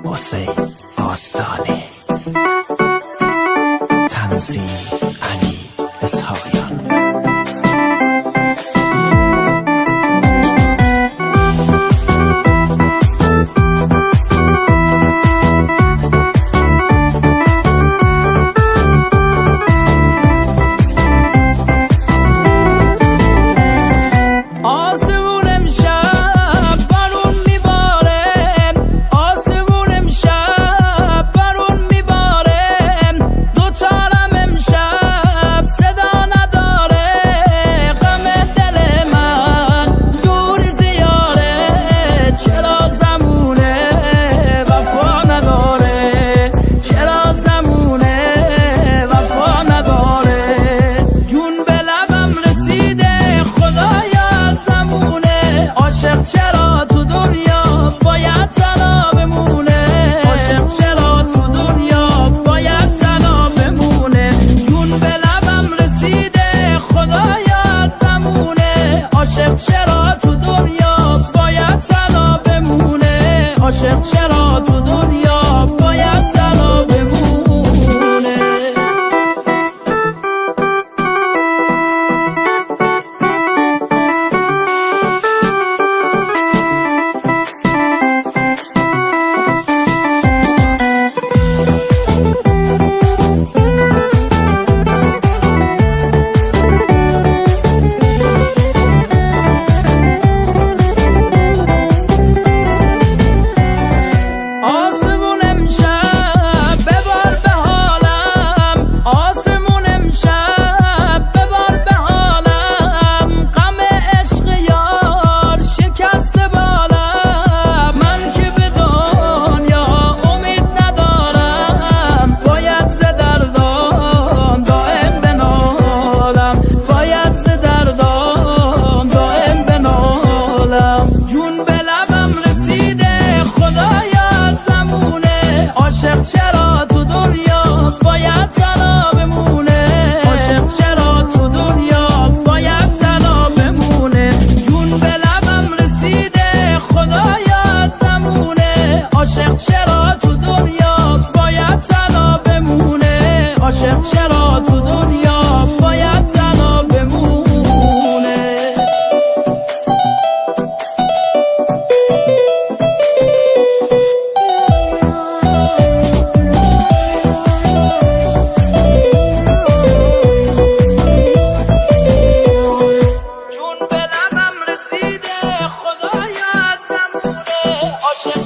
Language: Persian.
حسین آستانی، تنظیم علی اسحاقیان. چرا تو دنیا باید تنها بمونه؟ عاشق چرا تو دنیا باید تنها بمونه؟ جون به لبم رسیده خدایا زمونه. عاشق چرا تو دنیا باید تنها بمونه؟ عاشق چرا تو دنیا باید تنها بمونه؟ عاشق چرا تو دنیا باید تنها بمونه؟ عاشق چرا تو دنیا باید تنها بمونه؟ جون به لبم رسیده خدایا زمونه. عاشق چرا تو دنیا باید تنها بمونه؟ عاشق چرا تو دنیا باید تنها بمونه؟ خدایا زمونه. عاشق